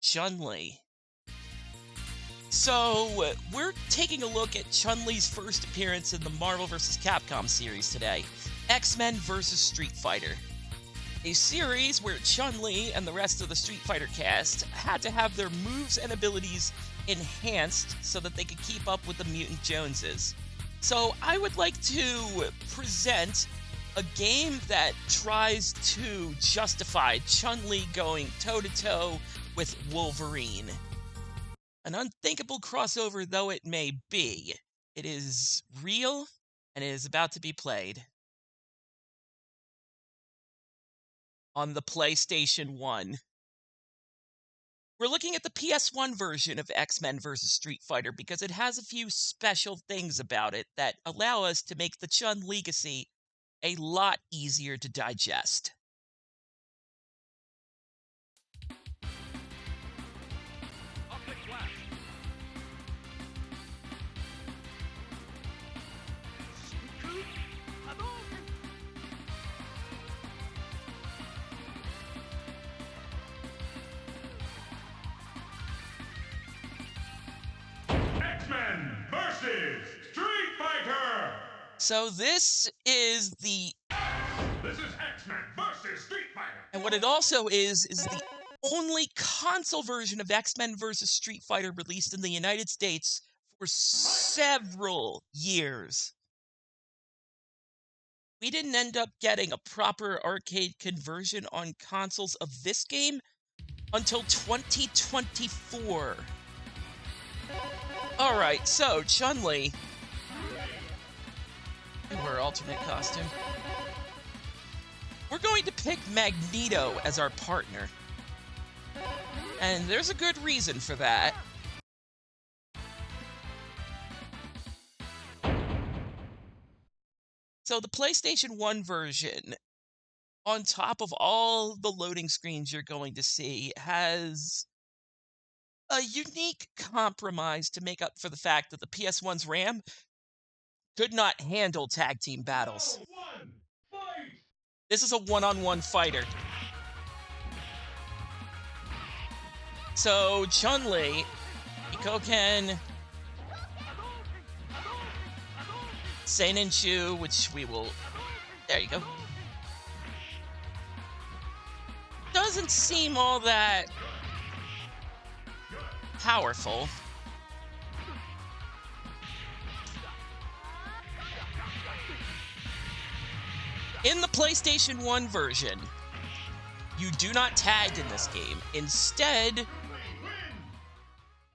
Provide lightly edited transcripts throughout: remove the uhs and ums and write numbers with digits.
Chun-Li. So, we're taking a look at Chun-Li's first appearance in the Marvel vs. Capcom series today, X-Men vs. Street Fighter. A series where Chun-Li and the rest of the Street Fighter cast had to have their moves and abilities enhanced so that they could keep up with the Mutant Joneses. So, I would like to present a game that tries to justify Chun-Li going toe-to-toe with Wolverine. An unthinkable crossover though it may be, it is real and it is about to be played on the PlayStation 1. We're looking at the PS1 version of X-Men vs. Street Fighter because it has a few special things about it that allow us to make the Chun-Ligacy a lot easier to digest. X-Men versus Street Fighter! So this is the... This is X-Men versus Street Fighter! And what it also is the only console version of X-Men vs. Street Fighter released in the United States for several years. We didn't end up getting a proper arcade conversion on consoles of this game until 2024. Alright, so Chun-Li, her alternate costume. We're going to pick Magneto as our partner. And there's a good reason for that. So the PlayStation 1 version, on top of all the loading screens you're going to see, has a unique compromise to make up for the fact that the PS1's RAM could not handle tag team battles. This is a one-on-one fighter. So Chun-Li, Ikoken, Seinen-Chu, which we will... There you go. Doesn't seem all that powerful. In the PlayStation 1 version, you do not tag in this game. Instead,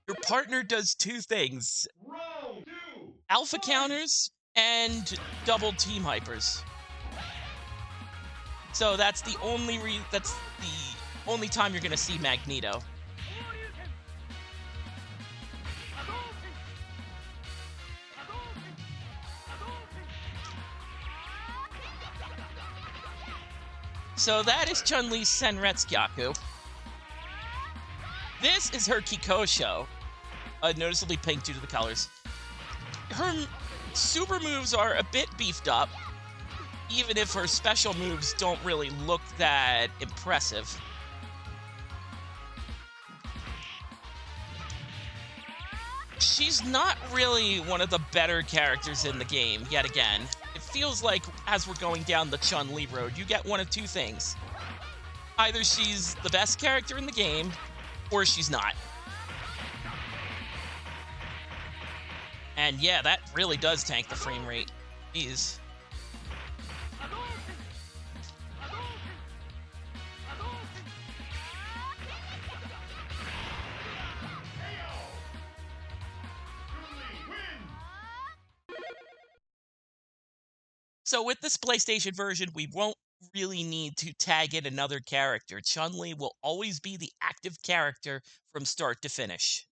your partner does two things: alpha counters and double team hypers. So that's the only time you're gonna see Magneto. So that is Chun-Li's Senretsugaku. This is her Kikosho, noticeably pink due to the colors. Her super moves are a bit beefed up, even if her special moves don't really look that impressive. She's not really one of the better characters in the game, yet again. It feels like, as we're going down the Chun-Li road, you get one of two things. Either she's the best character in the game, or she's not. And yeah, that really does tank the frame rate. Jeez. So with this PlayStation version, we won't really need to tag in another character. Chun-Li will always be the active character from start to finish.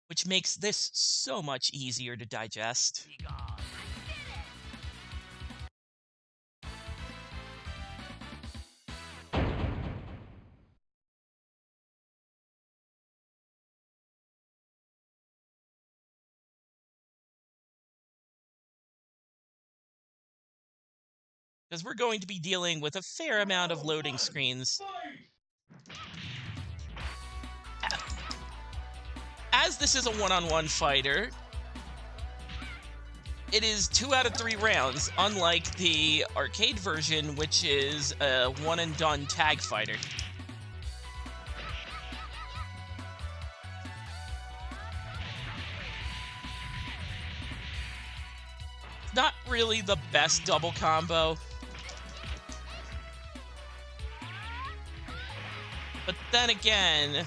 Which makes this so much easier to digest. because we're going to be dealing with a fair amount of loading screens. As this is a one-on-one fighter, it is 2 out of 3 rounds, unlike the arcade version, which is a one-and-done tag fighter. Not really the best double combo. But then again,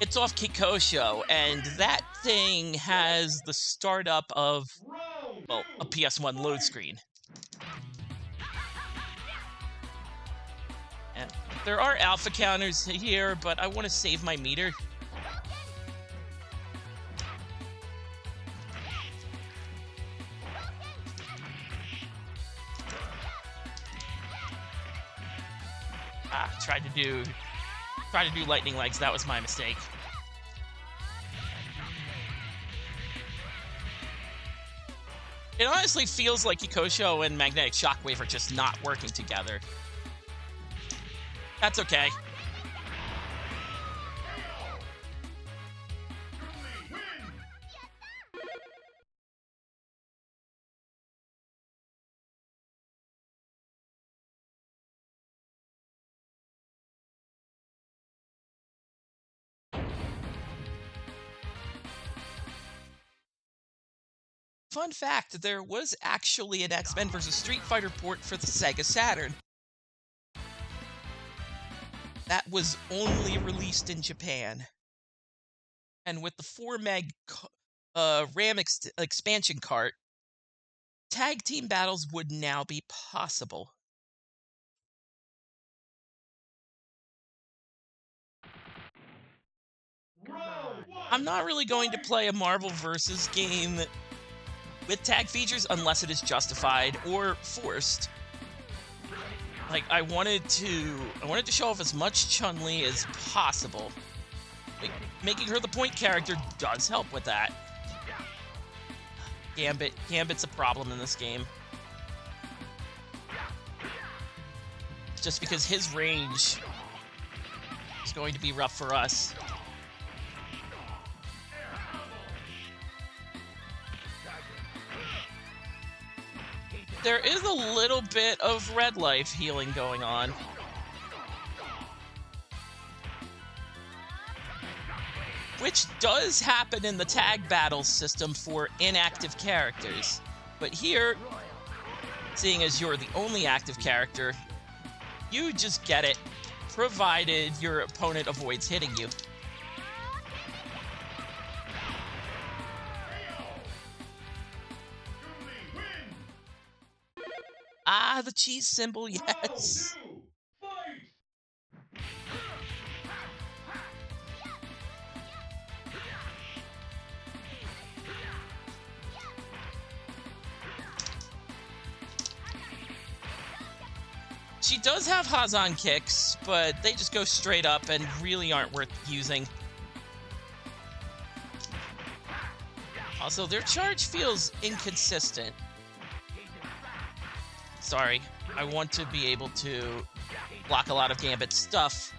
it's off Kikosho, and that thing has the startup of, well, a PS1 load screen. And there are alpha counters here, but I want to save my meter. Tried to do lightning legs. That was my mistake. It honestly feels like Kikosho and Magnetic Shockwave are just not working together. That's okay. Fun fact, there was actually an X-Men vs. Street Fighter port for the Sega Saturn. That was only released in Japan. And with the 4 meg RAM expansion cart, tag team battles would now be possible. I'm not really going to play a Marvel vs. game with tag features unless it is justified or forced. Like, I wanted to show off as much Chun-Li as possible. Like, making her the point character does help with that. Gambit's a problem in this game. Just because his range is going to be rough for us. There is a little bit of red life healing going on. Which does happen in the tag battle system for inactive characters. But here, seeing as you're the only active character, you just get it, provided your opponent avoids hitting you. Ah, the cheese symbol, yes. She does have Hazan kicks, but they just go straight up and really aren't worth using. Also, their charge feels inconsistent. Sorry, I want to be able to block a lot of Gambit's stuff.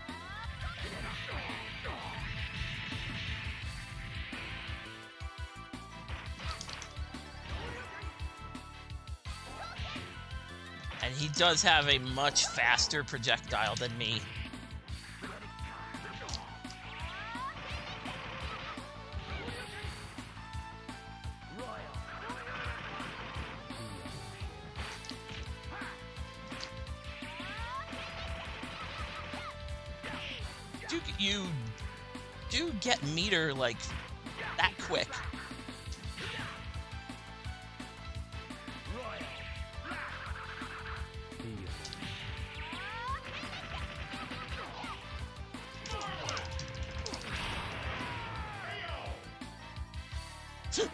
And he does have a much faster projectile than me. You do get meter, like, that quick.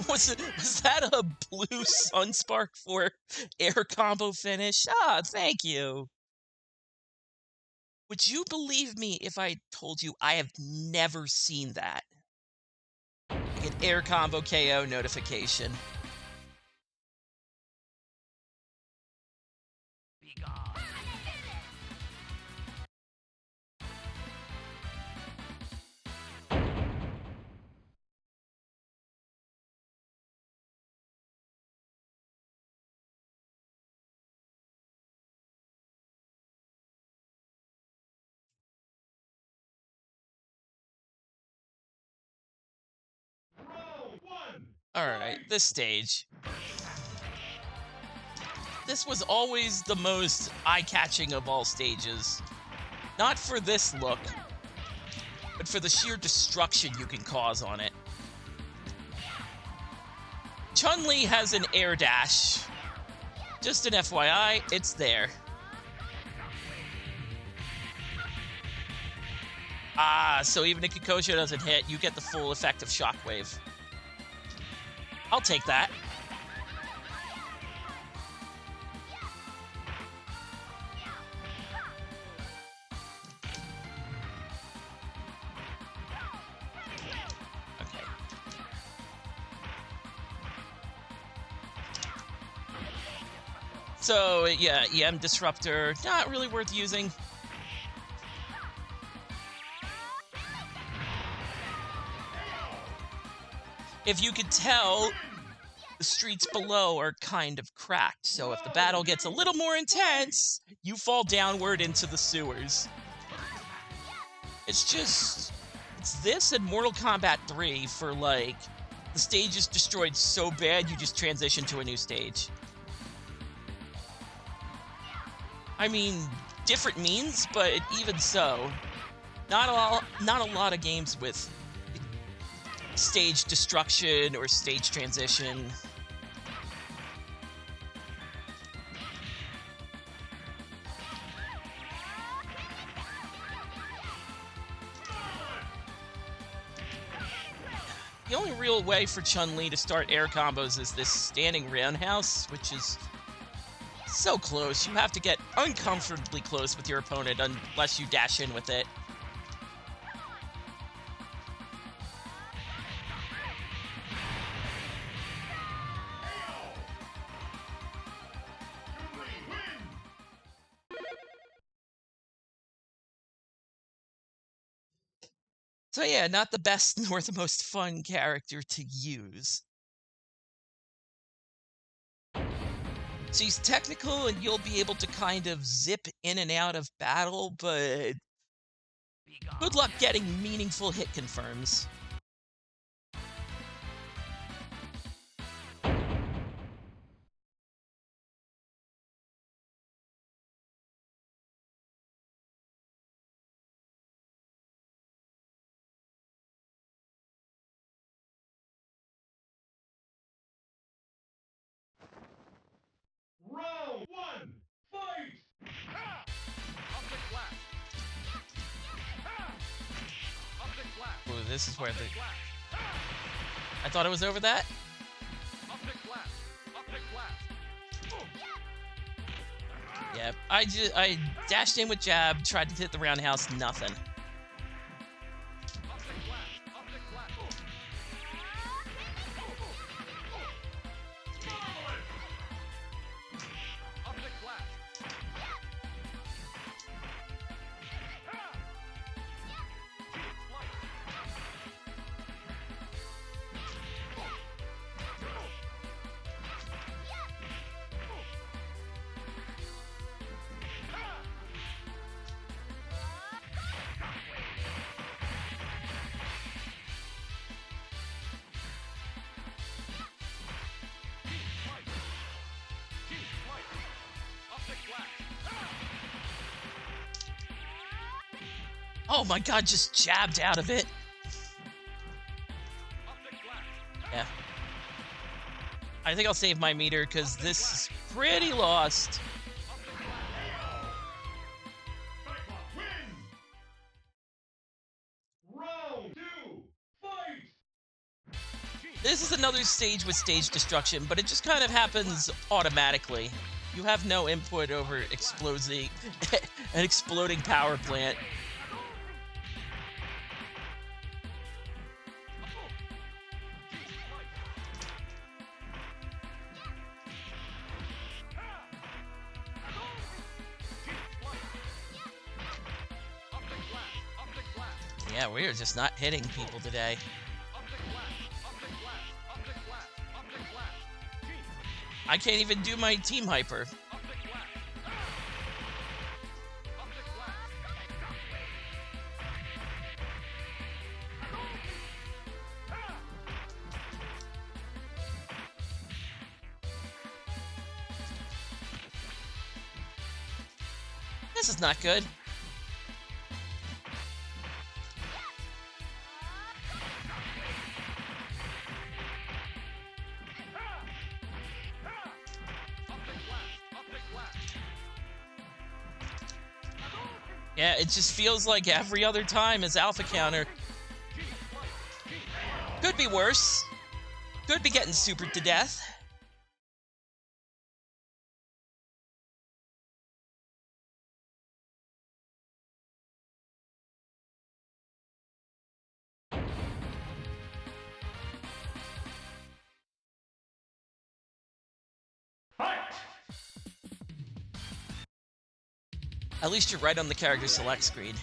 Was that a blue Sunspark for air combo finish? Ah, thank you. Would you believe me if I told you I have never seen that? Like, in air combo KO notification. Alright, this stage. This was always the most eye-catching of all stages. Not for this look, but for the sheer destruction you can cause on it. Chun-Li has an air dash. Just an FYI, it's there. Ah, so even if Kikosho doesn't hit, you get the full effect of Shockwave. I'll take that. Okay. So, yeah, EM Disruptor, not really worth using. If you could tell, the streets below are kind of cracked, so if the battle gets a little more intense, you fall downward into the sewers. It's this and Mortal Kombat 3 for, like, the stage is destroyed so bad you just transition to a new stage. I mean, different means, but even so, not a lot of games with stage destruction or stage transition. The only real way for Chun-Li to start air combos is this standing roundhouse, which is so close. You have to get uncomfortably close with your opponent unless you dash in with it. So yeah, not the best nor the most fun character to use. She's technical and you'll be able to kind of zip in and out of battle, but good luck getting meaningful hit confirms. Round one, fight! Ha! Optic blast! Ha! Optic blast! Ooh, this is where Optic blast! Ha! I thought it was over that. Optic blast! Optic blast! Yep, I dashed in with jab, tried to hit the roundhouse, nothing. Optic blast! Optic blast! Optic blast! Oh my god, just jabbed out of it. Yeah. I think I'll save my meter because this is pretty lost. This is another stage with stage destruction, but it just kind of happens automatically. You have no input over exploding an exploding power plant. Yeah, we are just not hitting people today. Up the glass. Up the glass. Up the glass. Up the glass. Jean. I can't even do my team hyper. Up the glass. Up the glass. This is not good. Yeah, it just feels like every other time is alpha counter. Could be worse. Could be getting supered to death. At least you're right on the character select screen.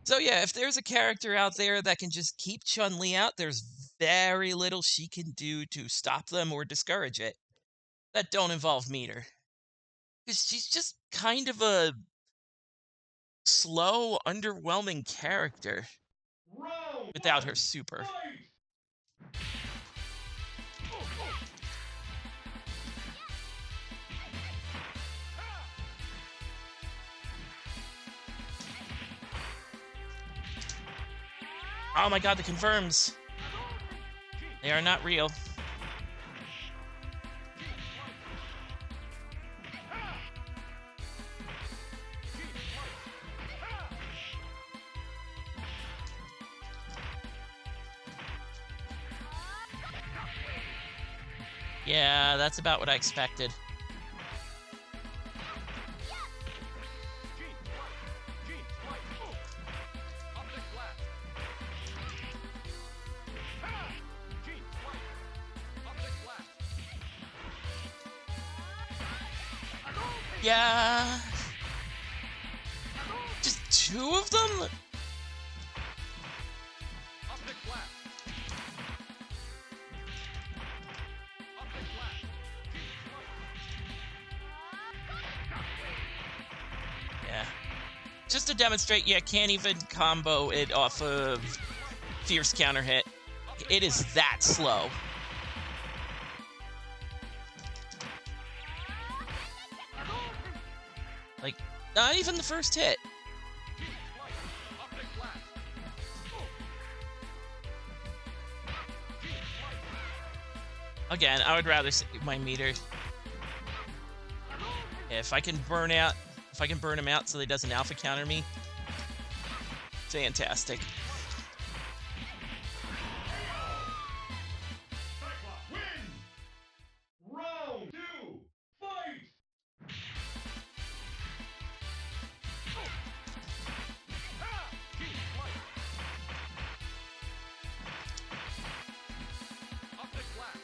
So yeah, if there's a character out there that can just keep Chun-Li out, there's very little she can do to stop them or discourage it that don't involve meter. Because she's just kind of a slow, underwhelming character without her super. Oh my god, the confirms. They are not real. Yeah, that's about what I expected. Yeah. Just two of them? Yeah. Just to demonstrate, yeah, can't even combo it off of fierce counter hit. It is that slow. Like, not even the first hit. Again, I would rather save my meter. If I can burn him out so he doesn't alpha counter me, fantastic. Round 2, fight! Up the glass.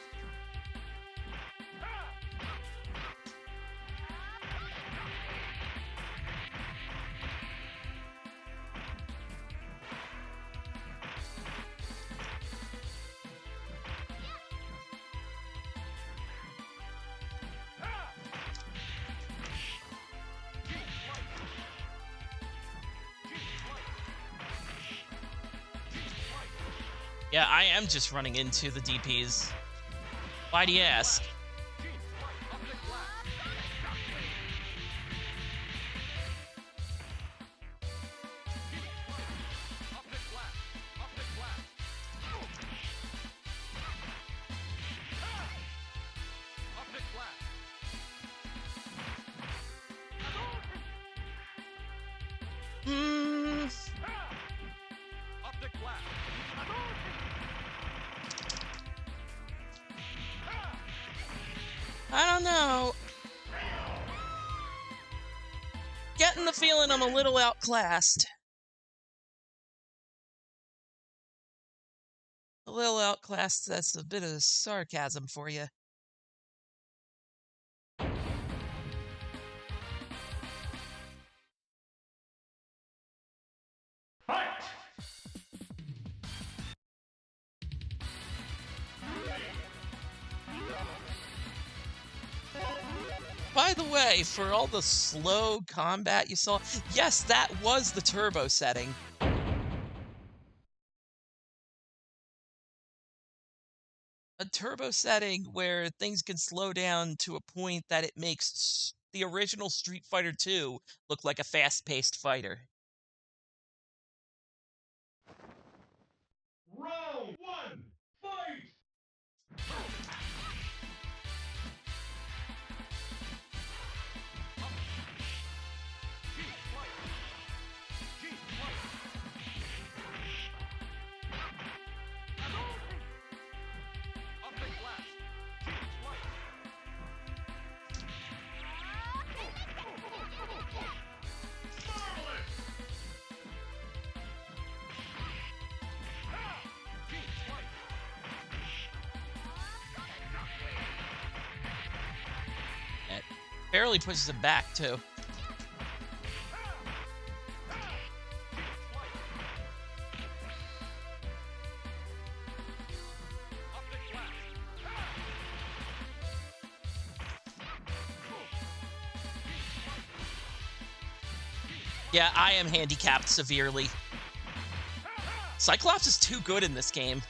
Yeah, I am just running into the DPs. Why do you ask? I don't know. Getting the feeling I'm a little outclassed. A little outclassed, that's a bit of sarcasm for you. Fight! By the way, for all the slow combat you saw, yes, that was the turbo setting. A turbo setting where things can slow down to a point that it makes the original Street Fighter 2 look like a fast-paced fighter. Round one, fight! It barely pushes him back, too. Yeah, I am handicapped severely. Cyclops is too good in this game.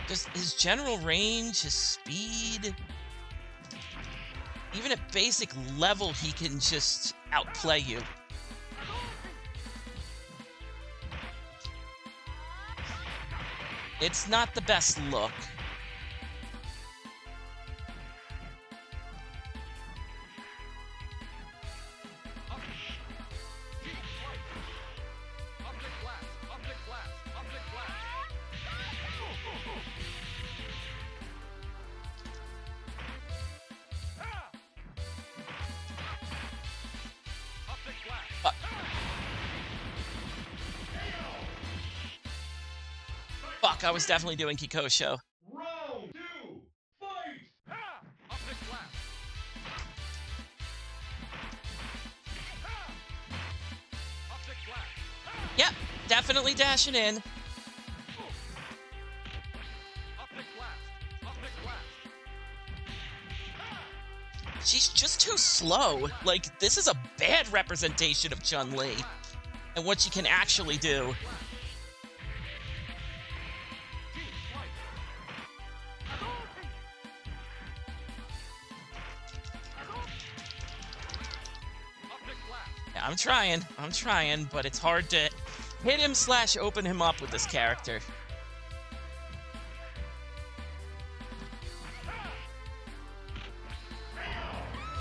Just his general range, his speed. Even at basic level, he can just outplay you. It's not the best look. Fuck, I was definitely doing Kikosho. Round two, fight! Yep, definitely dashing in. She's just too slow. Like, this is a bad representation of Chun-Li and what she can actually do. Yeah, I'm trying, but it's hard to hit him / open him up with this character.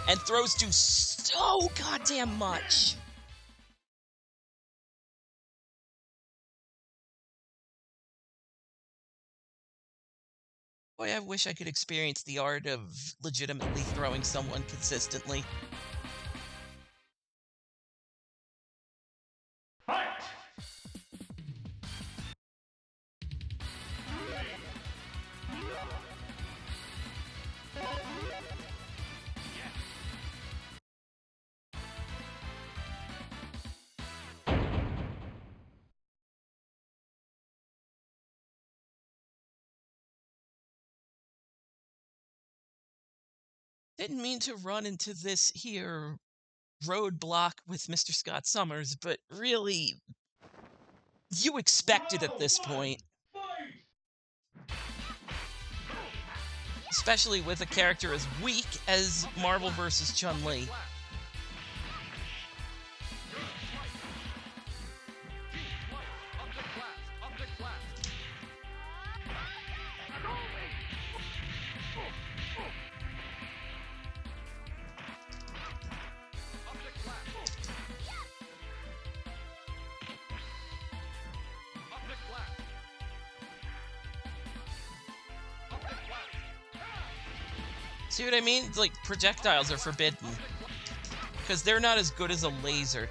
And throws do so goddamn much. Boy, I wish I could experience the art of legitimately throwing someone consistently. Fight! Didn't mean to run into this here roadblock with Mr. Scott Summers, but really, you expect it at this point. Fight! Especially with a character as weak as Marvel vs. Chun-Li. See what I mean? Like, projectiles are forbidden. Because they're not as good as a laser.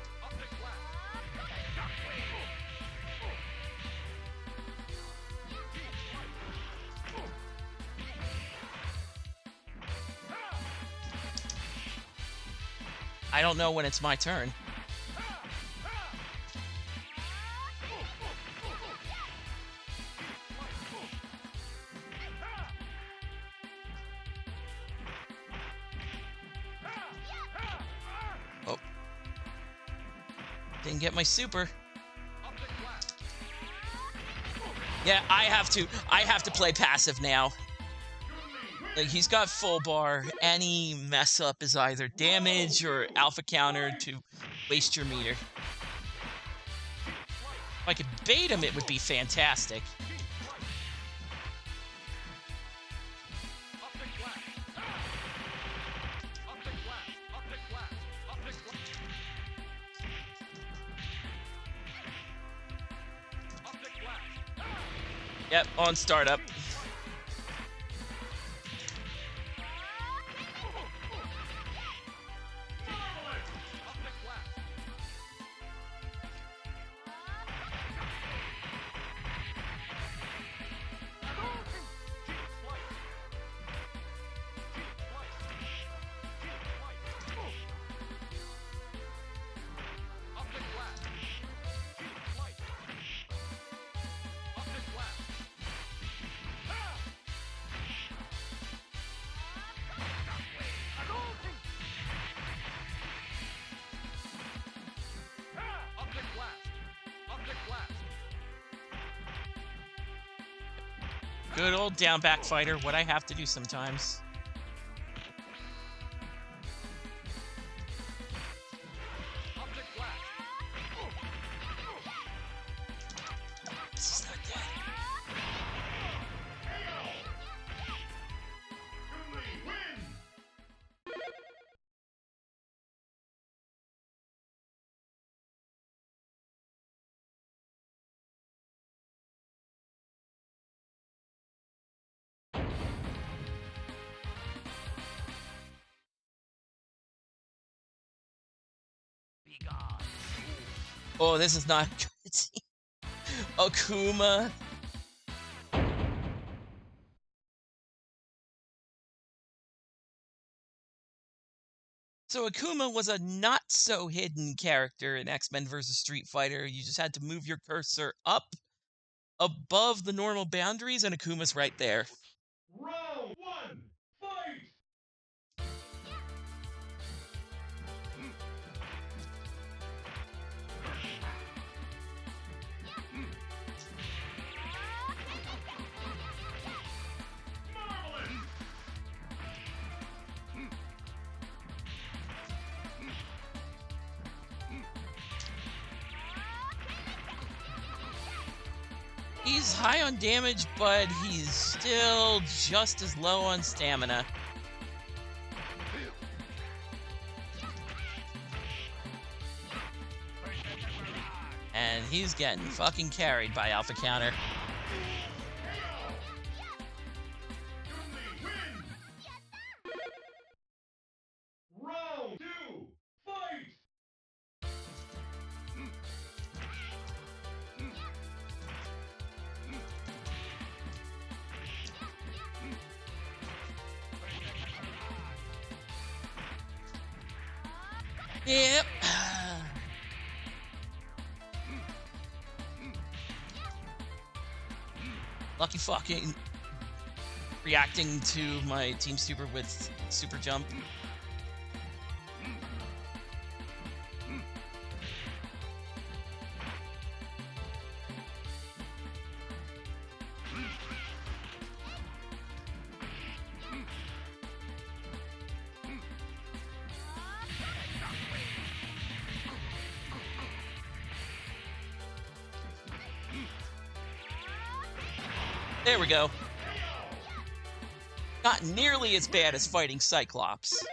I don't know when it's my turn. Oh. Didn't get my super. Yeah, I have to play passive now. Like, he's got full bar. Any mess up is either damage or alpha counter to waste your meter. If I could bait him, it would be fantastic. Yep, on startup. Good old down back fighter, what I have to do sometimes. This is not dead. Oh, this is not good. Akuma. So Akuma was a not-so-hidden character in X-Men vs. Street Fighter. You just had to move your cursor up above the normal boundaries, and Akuma's right there. Round one, fight! Marvelous! He's high on damage, but he's still just as low on stamina. And he's getting fucking carried by Alpha Counter. Round two, fight! Yep. Lucky fucking reacting to my team super with super jump. There we go. Not nearly as bad as fighting Cyclops.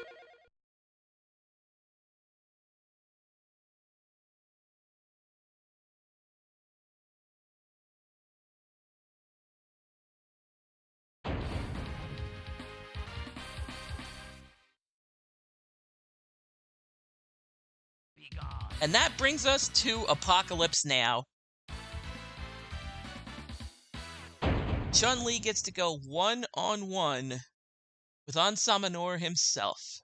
And that brings us to Apocalypse Now. Chun-Li gets to go one-on-one with Ansamanor himself.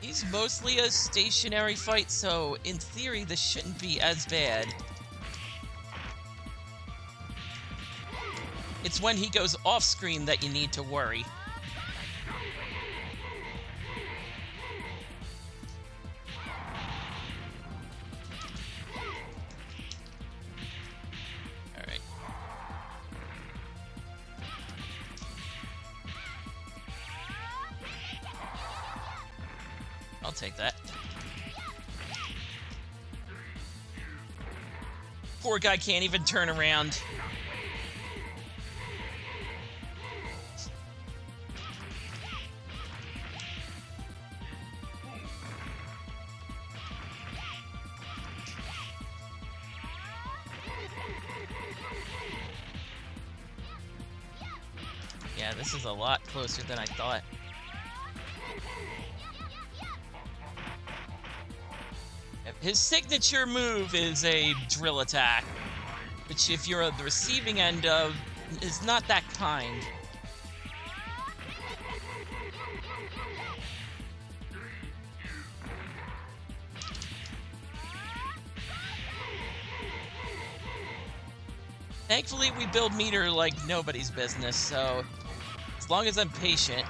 He's mostly a stationary fight, so in theory this shouldn't be as bad. It's when he goes off-screen that you need to worry. Alright. I'll take that. Poor guy can't even turn around. Yeah, this is a lot closer than I thought. His signature move is a drill attack, which if you're on the receiving end of, is not that kind. Thankfully, we build meter like nobody's business, so as long as I'm patient.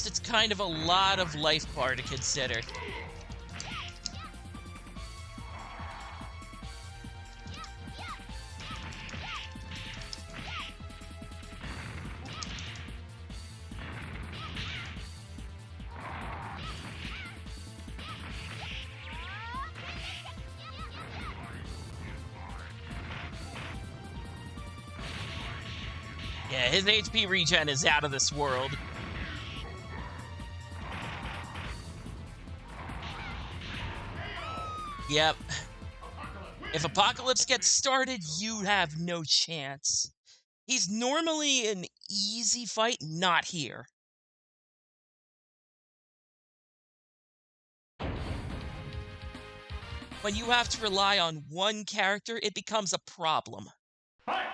It's kind of a lot of life bar to consider. Yeah, his HP regen is out of this world. Yep. If Apocalypse gets started, you have no chance. He's normally an easy fight, not here. When you have to rely on one character, it becomes a problem. Fight!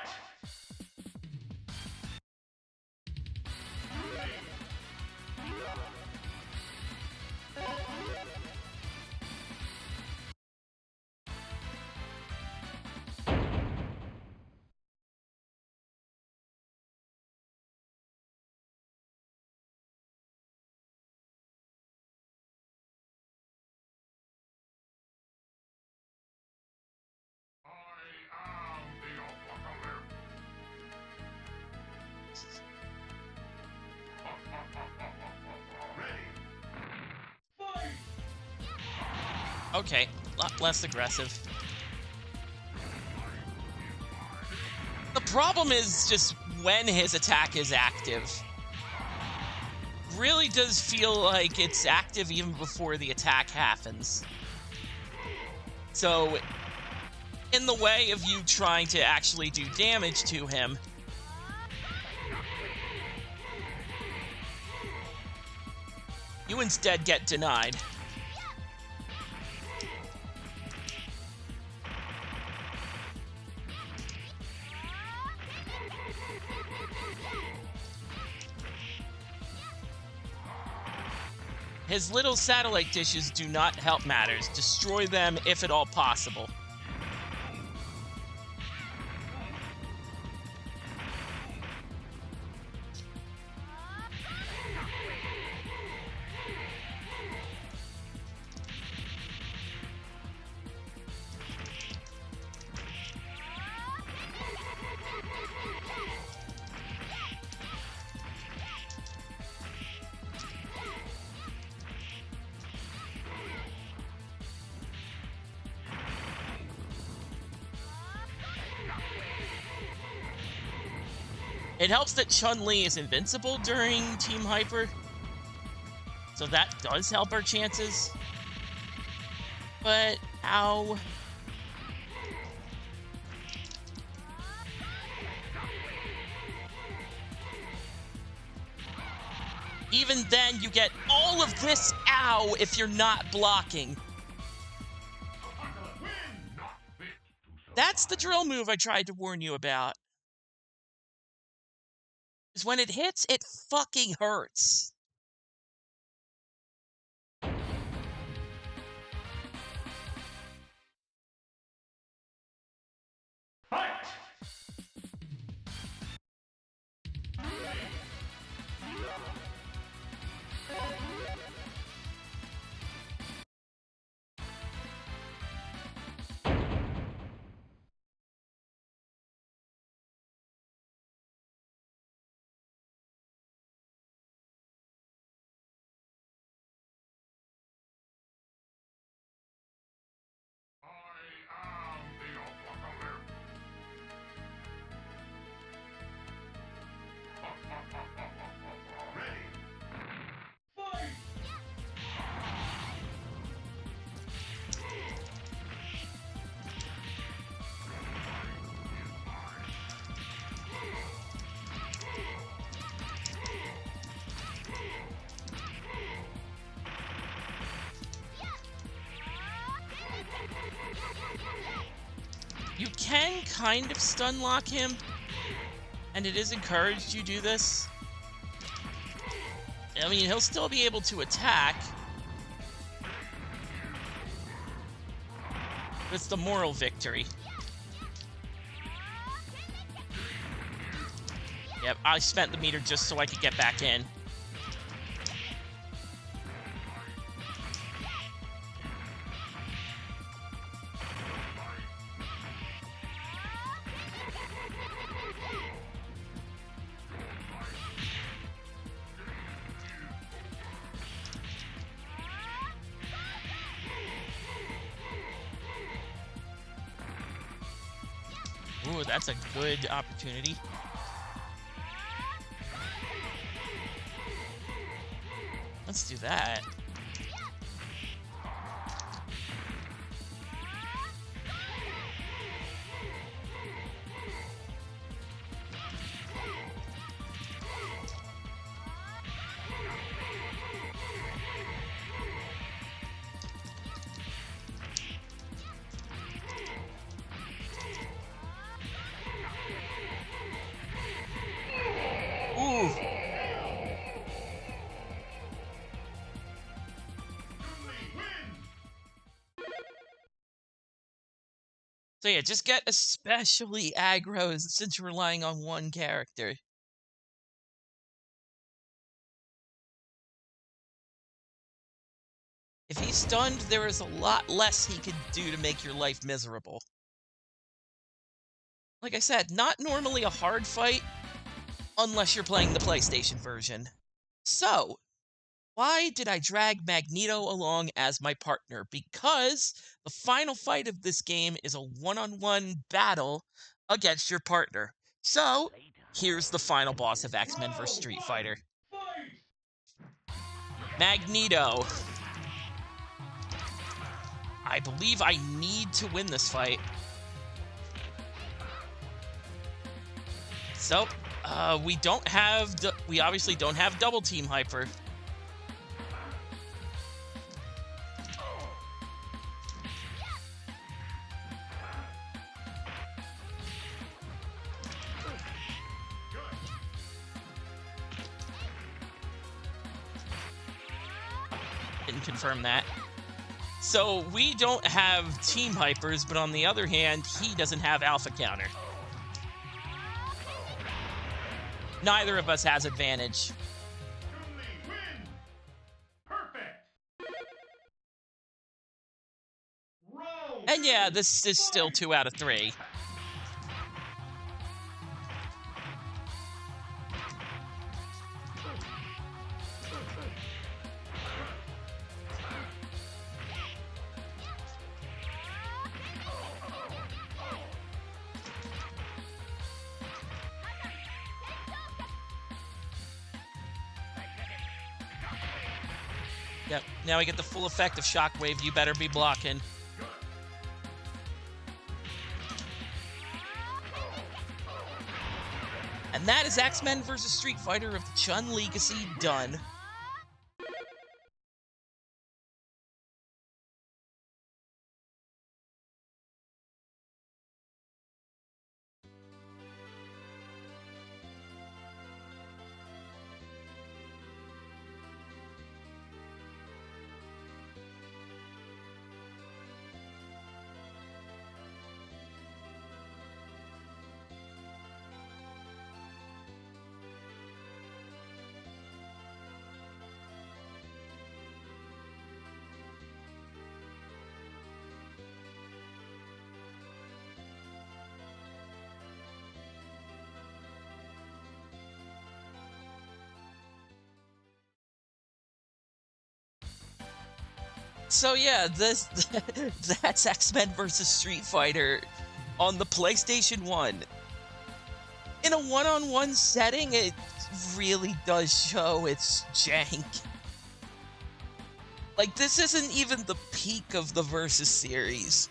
Okay, a lot less aggressive. The problem is just when his attack is active. Really does feel like it's active even before the attack happens. So, in the way of you trying to actually do damage to him, you instead get denied. His little satellite dishes do not help matters. Destroy them if at all possible. It helps that Chun-Li is invincible during Team Hyper, so that does help our chances. But, ow. Even then, you get all of this ow if you're not blocking. That's the drill move I tried to warn you about. Because when it hits, it fucking hurts. Fight! You can kind of stun lock him, and it is encouraged you do this. I mean, he'll still be able to attack. It's the moral victory. Yep, I spent the meter just so I could get back in. Ooh, that's a good opportunity. Let's do that. Ooh. So yeah, just get especially aggro since you're relying on one character. If he's stunned, there is a lot less he can do to make your life miserable. Like I said, not normally a hard fight, unless you're playing the PlayStation version. So, why did I drag Magneto along as my partner? Because the final fight of this game is a one-on-one battle against your partner. So, here's the final boss of X-Men vs. Street Fighter. Magneto. I believe I need to win this fight. So, we obviously don't have double team hyper. Didn't confirm that. So we don't have team hypers, but on the other hand, he doesn't have alpha counter. Neither of us has advantage. And yeah, this is still 2 out of 3. Yep, now we get the full effect of Shockwave. You better be blocking. And that is X-Men vs. Street Fighter of the Chun-Ligacy done. So yeah, this that's X-Men versus Street Fighter on the PlayStation 1. In a one-on-one setting, it really does show its jank. Like, this isn't even the peak of the Versus series.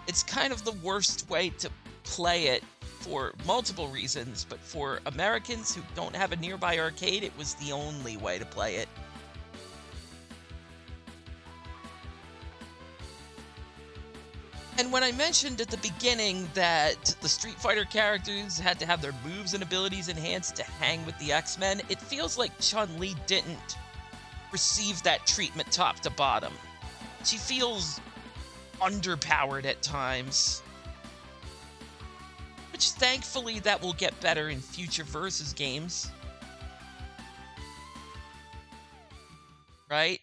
It's kind of the worst way to play it for multiple reasons, but for Americans who don't have a nearby arcade, it was the only way to play it. And when I mentioned at the beginning that the Street Fighter characters had to have their moves and abilities enhanced to hang with the X-Men, it feels like Chun-Li didn't receive that treatment top to bottom. She feels underpowered at times. Which thankfully that will get better in future Versus games. Right?